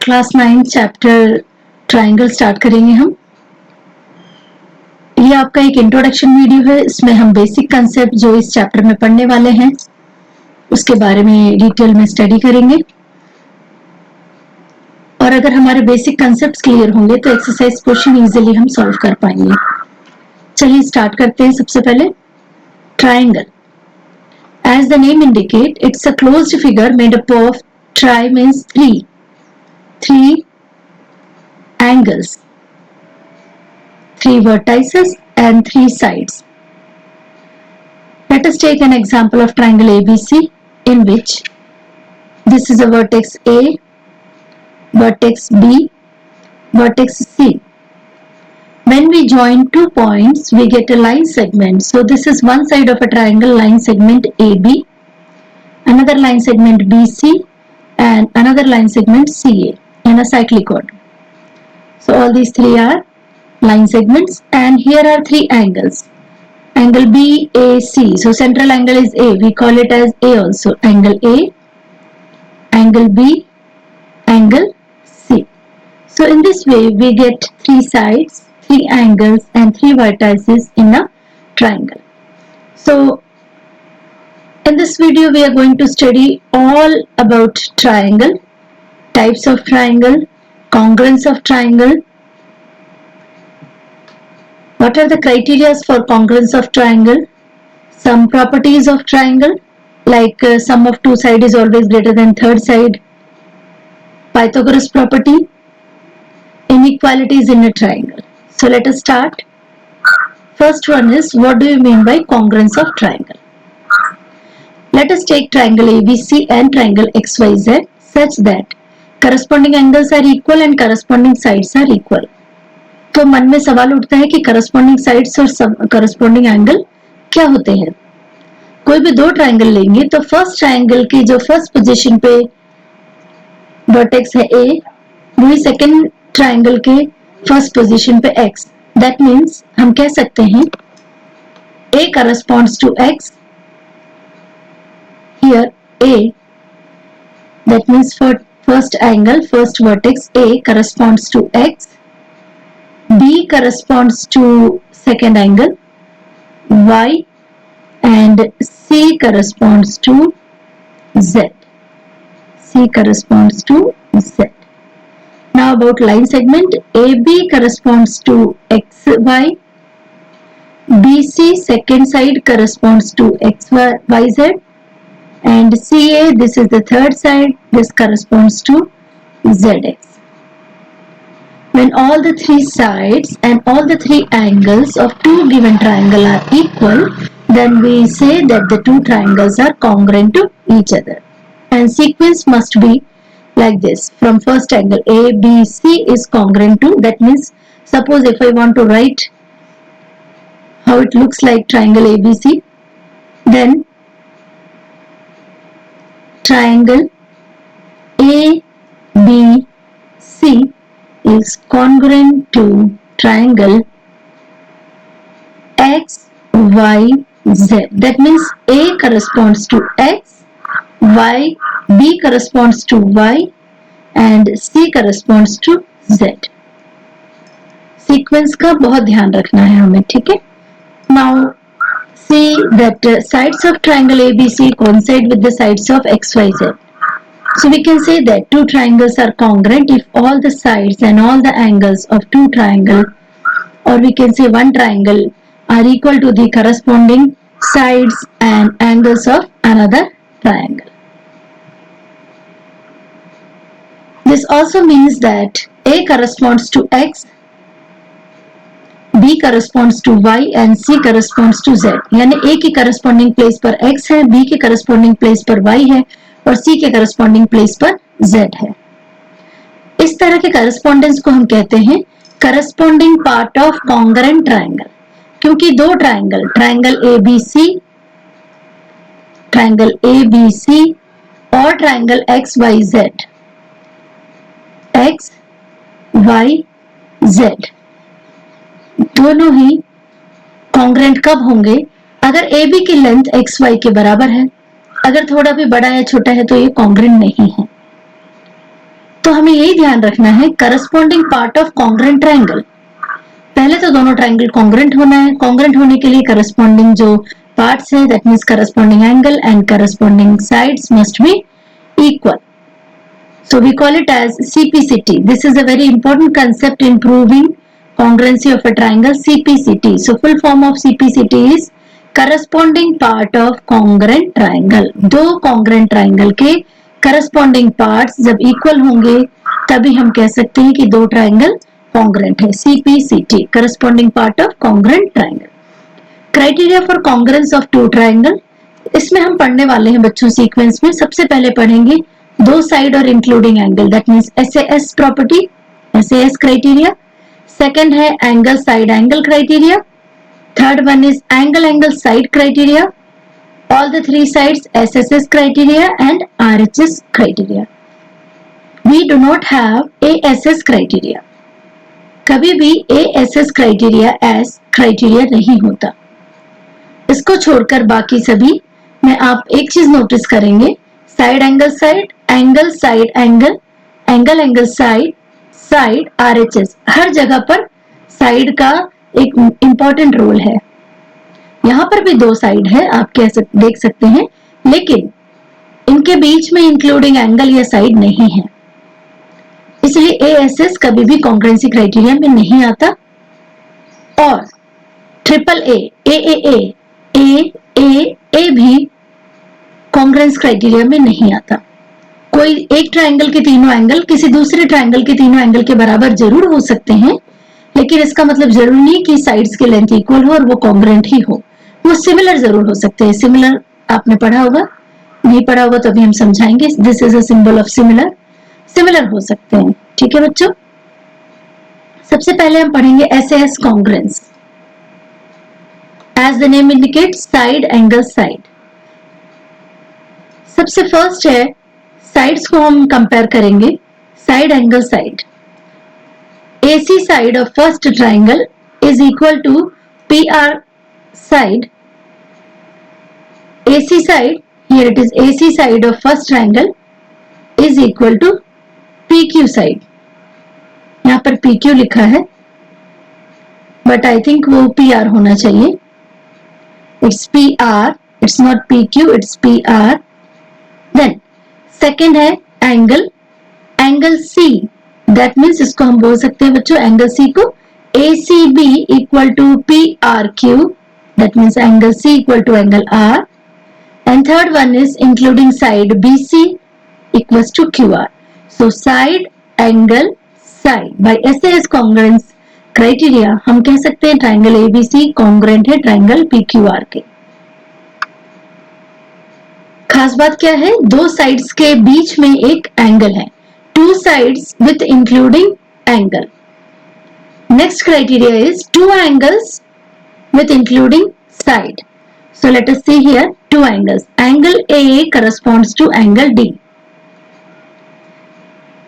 Class 9 chapter triangle start करेंगे हम। ये आपका एक इंट्रोडक्शन वीडियो है। इसमें हम बेसिक कंसेप्ट जो इस चैप्टर में पढ़ने वाले हैं उसके बारे में डिटेल में स्टडी करेंगे, और अगर हमारे बेसिक कंसेप्ट क्लियर होंगे तो एक्सरसाइज क्वेश्चन इजीली हम सॉल्व कर पाएंगे। चलिए स्टार्ट करते हैं। सबसे पहले triangle, as the name indicate, it's a closed figure made up of tri means three angles, 3 vertices and 3 sides. Let us take an example of triangle ABC, in which this is a vertex A, vertex B, vertex C. When we join 2 points, we get a line segment. So this is one side of a triangle, line segment AB, another line segment BC, and another line segment CA in a cyclic order. So all these 3 are line segments, and here are 3 angles. Angle BAC, so central angle is A, we call it as A also. Angle A, angle B, angle C. So in this way we get 3 sides, 3 angles and 3 vertices in a triangle. So in this video we are going to study all about triangle, types of triangle, congruence of triangle, what are the criteria for congruence of triangle, some properties of triangle like sum of 2 sides is always greater than third side, Pythagoras property, inequalities in a triangle. So let us start. First one is, what do you mean by congruence of triangle? Let us take triangle ABC and triangle XYZ such that corresponding angles are equal and corresponding sides are equal. तो मन में सवाल उठता है कि corresponding sides और corresponding angle क्या होते हैं। कोई भी 2 ट्राइंगल लेंगे तो फर्स्ट ट्राइंगल की जो फर्स्ट पोजीशन पे वर्टेक्स है A, वही सेकंड ट्राइंगल के फर्स्ट पोजीशन पे X. दैट मीन्स हम कह सकते हैं A corresponds to X. Here A, that means for first angle, first vertex A corresponds to X, B corresponds to second angle Y, and C corresponds to Z. C corresponds to Z. Now about line segment, AB corresponds to XY, BC second side corresponds to XYZ, and CA, this is the third side, this corresponds to ZX. When all the 3 sides and all the 3 angles of 2 given triangle are equal, then we say that the 2 triangles are congruent to each other. And sequence must be like this. From first angle A, B, C is congruent to, that means suppose if I want to write how it looks like triangle ABC, then triangle ABC is congruent to triangle XYZ. That means A corresponds to X, Y, B corresponds to Y, and C corresponds to Z. Sequence का बहुत ध्यान रखना है हमें, ठीक है? Now see that sides of triangle ABC coincide with the sides of XYZ. So we can say that 2 triangles are congruent if all the sides and all the angles of 2 triangles, or we can say 1 triangle, are equal to the corresponding sides and angles of another triangle. This also means that A corresponds to X, B corresponds to Y and C corresponds to Z. यानी A की corresponding place पर X है, B के corresponding place पर Y है और C के corresponding place पर Z है। इस तरह के correspondence को हम कहते हैं corresponding part of congruent triangle, क्योंकि 2 triangle, triangle ABC और triangle XYZ, XYZ दोनों ही कॉन्ग्रेंट कब होंगे? अगर AB की लेंथ XY के बराबर है, अगर थोड़ा भी बड़ा या छोटा है तो ये कॉन्ग्रेंट नहीं है। तो हमें यही ध्यान रखना है corresponding part of congruent triangle. पहले तो दोनों ट्रायंगल कॉन्ग्रेंट होना है, कॉन्ग्रेंट होने के लिए करस्पॉन्डिंग जो पार्ट्स है that means corresponding angle and corresponding sides must be equal. So we call it as CPCT. This is a very important concept in proving congruency of a triangle, CPCT. So full form of CPCT is corresponding part of congruent triangle. दो congruent triangle के corresponding parts जब equal होंगे तभी हम कह सकते हैं कि दो triangle congruent है. CPCT, corresponding part of congruent triangle. Criteria for congruence of two triangle. इसमें हम पढ़ने वाले हैं बच्चों सीक्वेंस में. सबसे पहले पढ़ेंगे दो साइड और including angle, that means SAS property, SAS criteria. Second है angle side angle criteria. Third one is angle angle side criteria. All the three sides SSS criteria and RHS criteria. We do not have ASS criteria. कभी भी ASS criteria S criteria नहीं होता. इसको छोड़कर बाकी सभी में आप एक चीज नोटिस करेंगे, side angle side, angle side angle, angle angle side, side RHS, हर जगह पर साइड का एक इंपॉर्टेंट रोल है. यहां पर भी दो साइड है, आप देख सकते हैं, लेकिन इनके बीच में इंक्लूडिंग एंगल या साइड नहीं है, इसलिए ASS कभी भी कॉन्ग्रुएंसी क्राइटेरिया में नहीं आता. और ट्रिपल ए भी कॉन्ग्रुएंस क्राइटेरिया में नहीं आता. कोई एक ट्रायंगल के तीनों एंगल किसी दूसरे ट्रायंगल के तीनों एंगल के बराबर जरूर हो सकते हैं, लेकिन इसका मतलब जरूरी नहीं कि साइड्स की लेंथ इक्वल हो और वो कॉन्ग्रुएंट ही हो. वो सिमिलर जरूर हो सकते हैं. सिमिलर आपने पढ़ा होगा, नहीं पढ़ा होगा तो अभी हम समझाएंगे. This is a symbol of similar. Similar हो सकते हैं. ठीक है बच्चों, सबसे पहले हम पढ़ेंगे SAS congruence. As the name indicates, side angle side. सबसे फर्स्ट है साइड्स को हम कंपेयर करेंगे. Side angle side, AC side of first triangle is equal to PR side. AC side, here it is AC side of first triangle is equal to PQ side. यहाँ पर PQ लिखा है, but I think वो PR होना चाहिए. It's PR, it's not PQ, it's PR. Then second है angle, angle C, that means इसको हम बोल सकते हैं बच्चों एंगल C को ACB equal to PRQ, that means angle C equal to angle R. And third one is including side BC equals to QR. So side angle side by SAS congruence criteria हम कह सकते हैं triangle ABC congruent है triangle PQR के. खास बात क्या है, दो साइड्स के बीच में एक एंगल है. Two sides with including angle. Next criteria is two angles with including side. So let us see here two angles. Angle A corresponds to angle D.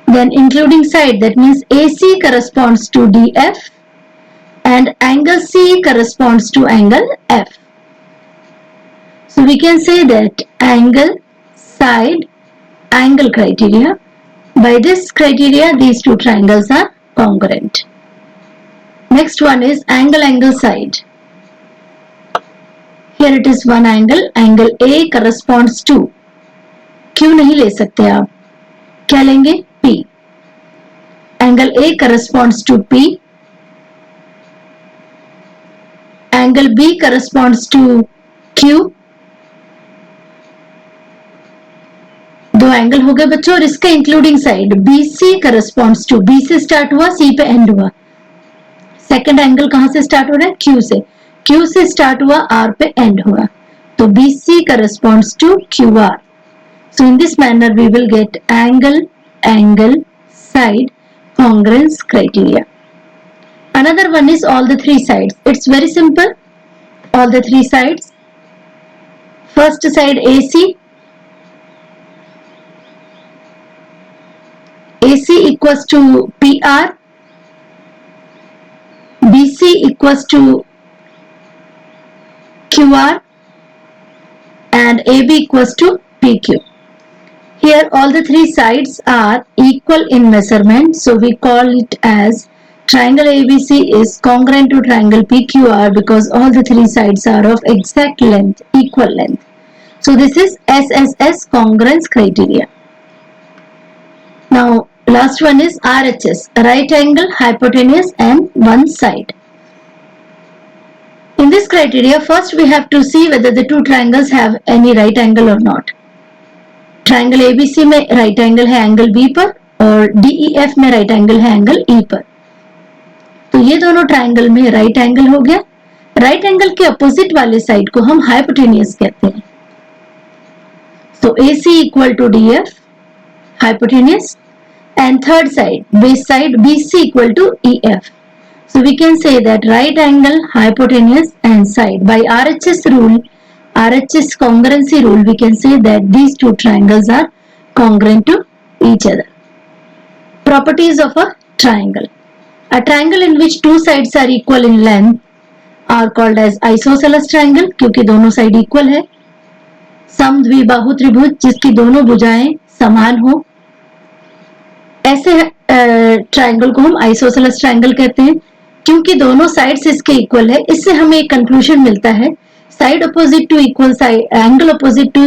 Then including side, that means AC corresponds to DF and angle C corresponds to angle F. So we can say that angle side angle criteria. By this criteria, these two triangles are congruent. Next one is angle angle side. Here it is one angle. Angle A corresponds to, Q नहीं ले सकते आप, क्या लेंगे? P. Angle A corresponds to P. Angle B corresponds to Q. दो angle हो गए बच्चों. और इसका including side BC corresponds to, B से स्टार्ट हुआ, C पे एंड हुआ. सेकंड एंगल कहां से स्टार्ट हो रहा है? Q से. Q से स्टार्ट हुआ, R पे एंड हुआ, तो BC corresponds to QR. So in this manner we will get angle angle side congruence criteria. Another one is all the three sides. It's very simple. All the three sides. First side AC. AC equals to PR. BC equals to QR. And AB equals to PQ. Here all the three sides are equal in measurement, so we call it as triangle ABC is congruent to triangle PQR because all the three sides are of exact length, equal length. So this is SSS congruence criteria. Now last one is RHS, right angle, hypotenuse and one side. In this criteria, first we have to see whether the two triangles have any right angle or not. Triangle ABC में right angle है angle B पर और DEF में right angle है angle E पर. तो ये दोनों ट्राइंगल में राइट एंगल हो गया. राइट एंगल के अपोजिट वाले साइड को हम हाइपोटेन्यूज कहते हैं. तो AC equal to DF hypotenuse and third side, base side BC equal to EF. So we can say that right angle, hypotenuse and side by RHS rule, RHS congruency rule, we can say that these two triangles are congruent to each other. Properties of a triangle. A triangle in which two sides are equal in length are called as isosceles triangle क्योंकि दोनों side equal है. समद्विबाहु त्रिभुज जिसकी दोनों भुजाएं समान हो, ऐसे ट्रायंगल को हम आइसोसेलेस ट्रायंगल कहते हैं क्योंकि दोनों साइड्स इसके इक्वल है. इससे हमें एक कंक्लूजन मिलता है, side opposite to equal side, angle opposite to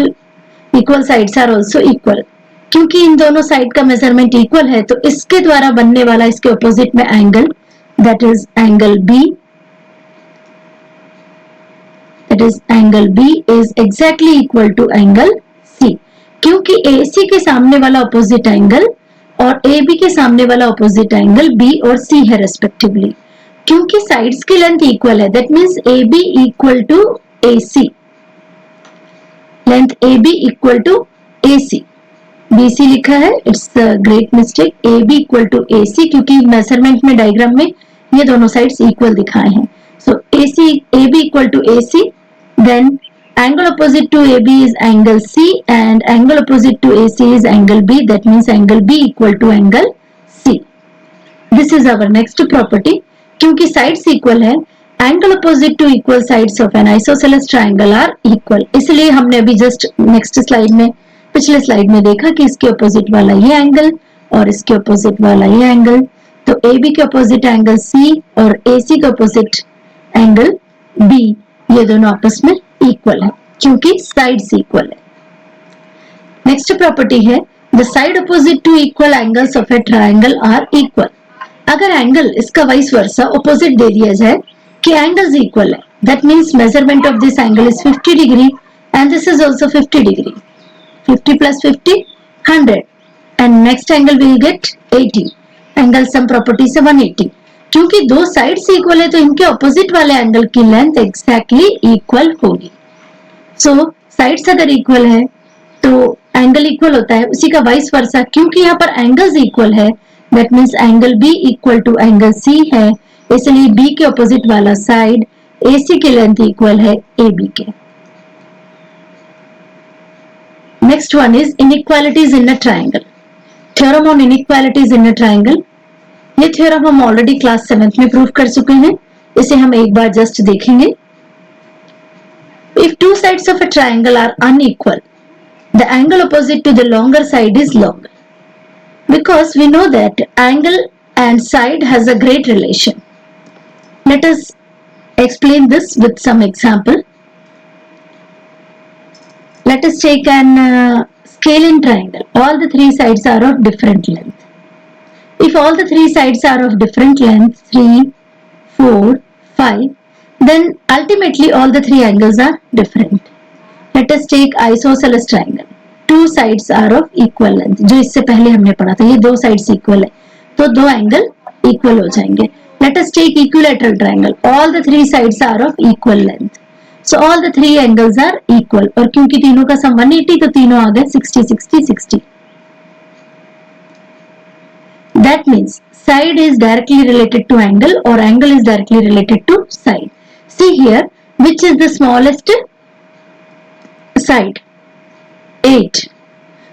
equal sides are also equal. क्योंकि इन दोनों साइड का मेजरमेंट इक्वल है तो इसके द्वारा बनने वाला इसके अपोजिट में angle, that is angle B, that is angle B is exactly equal to angle C. क्योंकि AC के सामने वाला अपोजिट एंगल और AB के सामने वाला अपोजिट एंगल B और C है रेस्पेक्टिवली. क्योंकि साइड्स की लेंथ इक्वल है, that means AB equal to AC, length AB equal to AC. BC लिखा है, it's great mistake. AB equal to AC क्योंकि मेजरमेंट में डायग्राम में ये दोनों साइड्स इक्वल दिखाए हैं. So AB equal to AC, then angle opposite to AB is angle C and angle opposite to AC is angle B. That means angle B equal to angle C. This is our next property. क्योंकि sides equal है, angle opposite to equal sides of an isosceles triangle are equal. इसलिए हमने अभी just next slide में, पिछले slide में देखा कि इसके opposite वाला ये angle और इसके opposite वाला ये angle. तो AB के opposite angle C और AC के opposite angle B, ये दोनों आपस में इक्वल है क्योंकि साइड्स इक्वल है. नेक्स्ट प्रॉपर्टी है the side opposite to equal angles of a triangle are equal. अगर एंगल इसका वाइस वर्सा अपोजिट दे दिया जाए कि एंगल्स इक्वल है, that means measurement of this angle is 50 degree and this is also 50 degree. 50 plus 50 100 and next angle will get 80. Angle sum property से 180. क्योंकि दो साइड्स इक्वल है तो इनके ऑपोजिट वाले एंगल की लेंथ एग्जैक्टली इक्वल होगी. सो साइड्स अगर इक्वल है तो एंगल इक्वल होता है, उसी का वाइस वर्सा. क्योंकि यहाँ पर एंगल्स इक्वल है, that means angle B equal to angle C है, इसलिए B के ऑपोजिट वाला साइड AC की लेंथ इक्वल है AB के. Next one is inequalities in a triangle. Theorem on inequalities in a triangle. ये थ्योरम हम ऑलरेडी क्लास 7th में प्रूव कर चुके हैं, इसे हम एक बार जस्ट देखेंगे. If two sides of a triangle are unequal, the angle opposite to the longer side is longer. Because we know that angle and side has a great relation. Let us explain this with some example. Let us take an scalene triangle. All the three sides are of different length. If all the three sides are of different length, 3, 4, 5, then ultimately all the three angles are different. Let us take isosceles triangle. Two sides are of equal length. जो इससे पहले हमने पढ़ा था, ये दो sides equal है तो दो एंगल equal हो जाएंगे. Let us take equilateral triangle. All the three sides are of equal length. So all the three angles are equal. और क्योंकि तीनों का सम 180 तो तीनों आ गए 60, 60, 60. That means side is directly related to angle or angle is directly related to side. See here, which is the smallest side? 8.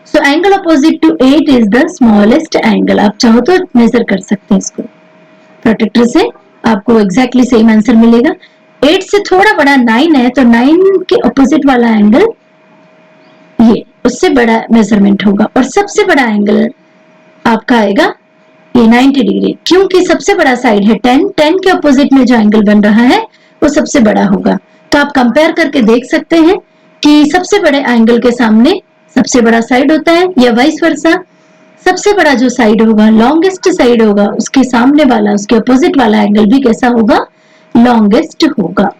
So angle opposite to 8 is the smallest angle. आप चाहो तो मेजर कर सकते हैं इसको. Protector से आपको exactly same answer मिलेगा. 8 से थोड़ा बड़ा 9 है तो 9 के ऑपोजिट वाला एंगल ये उससे बड़ा मेजरमेंट होगा। और सबसे बड़ा एंगल आपका आएगा ये 90 डिग्री, क्योंकि सबसे बड़ा साइड है 10, 10 के अपोजिट में जो एंगल बन रहा है वो सबसे बड़ा होगा। तो आप कंपेयर करके देख सकते हैं कि सबसे बड़े एंगल के सामने सबसे बड़ा साइड होता है, या वाइस वर्सा। सबसे बड़ा जो साइड होगा, लॉन्गेस्ट साइड होगा, उसके सामने वाला, उसके अपोजिट वाला एंगल भी कैसा होगा, लॉन्गेस्ट होगा।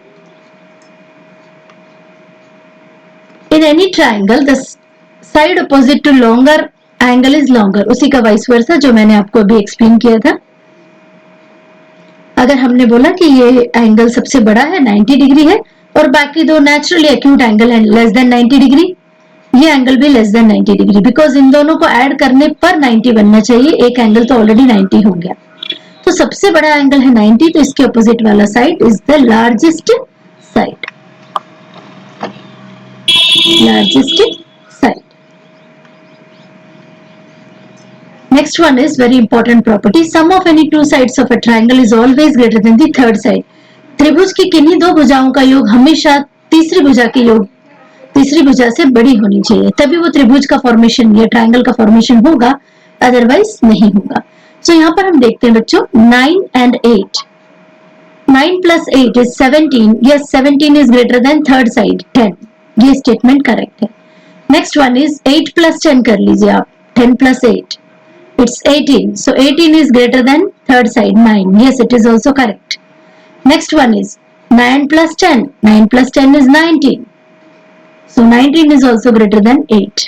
In any triangle the side opposite to longer angle is longer, उसी का वाइस वर्सा जो मैंने आपको अभी एक्सप्लेन किया था। अगर हमने बोला कि ये एंगल सबसे बड़ा है 90 डिग्री है और बाकी दो नेचुरली एक्यूट एंगल है लेस देन 90 डिग्री, ये एंगल भी less than 90 degree, because in दोनों को ऐड करने पर 90 बनना चाहिए, एक एंगल तो ऑलरेडी 90 हो गया। तो सबसे बड़ा एंगल है 90, तो इसके अपोजिट वाला side is the largest side, largest side. Next one is very important property. Sum of any two sides of a triangle is always greater than the third side. त्रिभुज की किन्हीं दो भुजाओं का योग हमेशा तीसरी भुजा के योग, तीसरी भुजा से बड़ी होनी चाहिए, तभी वो त्रिभुज का फॉर्मेशन या ट्रायंगल का फॉर्मेशन होगा, अदरवाइज नहीं होगा। तो यहाँ पर हम देखते हैं बच्चों 9 and 8, 9 plus 8 is 17, yes 17 is greater than third side 10, ये स्टेटमेंट करेक्ट है। नेक्स्ट वन इज 8 plus 10 कर लीजिए आप, 10 plus 8 it's 18, so 18 is greater than third side 9, yes it is also correct. Next one is 9 plus 10, 9 plus 10 is 19, so 19 is also greater than 8.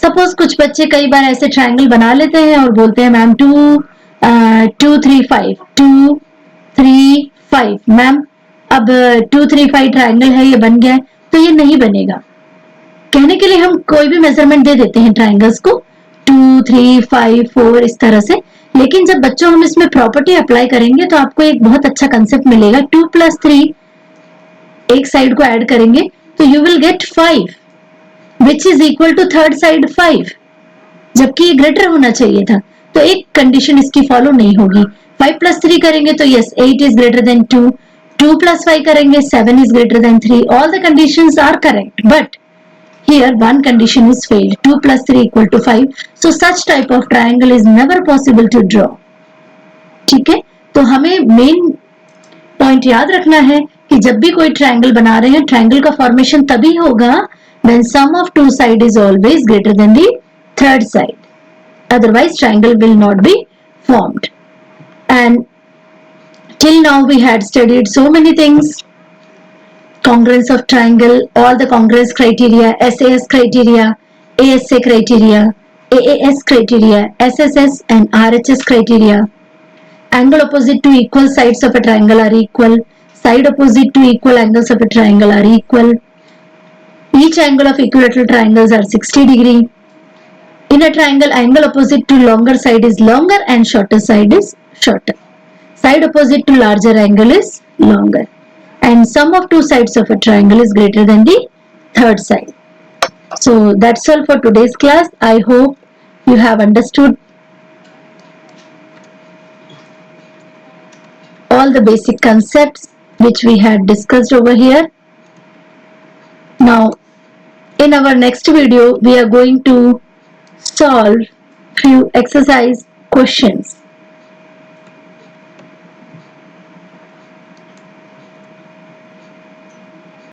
Suppose कुछ बच्चे कई बार ऐसे triangle बना लेते हैं और बोलते हैं मैम 2 3 5 2 3 5, मैम अब 2 3 5 ट्रायंगल है, ये बन गया है, तो ये नहीं बनेगा। कहने के लिए हम कोई भी मेजरमेंट दे देते हैं ट्रायंगल्स को 2 3 5 4 इस तरह से, लेकिन जब बच्चों हम इसमें प्रॉपर्टी अप्लाई करेंगे तो आपको एक बहुत अच्छा कंसेप्ट मिलेगा। 2 plus 3 एक साइड को ऐड करेंगे तो you will get 5 which is equal to third side 5, जबकि ये ग्रेटर होना चाहिए था, तो एक कंडीशन इसकी फॉलो नहीं होगी। 5 plus 3 करेंगे तो yes 8 is greater than 2, 2 plus 5 करेंगे 7 is greater than 3, all the conditions are correct, but here one condition is failed, 2 plus 3 equal to 5, so such type of triangle is never possible to draw. ठीक है, तो हमें main point याद रखना है कि जब भी कोई ट्रायंगल बना रहे हैं, ट्रायंगल का फॉर्मेशन तभी होगा when sum of two side is always greater than the third side, otherwise triangle will not be formed. And till now we had studied so many things, congruence of triangle, all the congruence criteria, SAS criteria, ASA criteria, AAS criteria, SSS and RHS criteria. Angle opposite to equal sides of a triangle are equal. Side opposite to equal angles of a triangle are equal. Each angle of equilateral triangles are 60 degree. In a triangle, angle opposite to longer side is longer and shorter side is shorter. Side opposite to larger angle is longer. And sum of two sides of a triangle is greater than the third side. So that's all for today's class. I hope you have understood all the basic concepts which we had discussed over here. Now in our next video we are going to solve few exercise questions.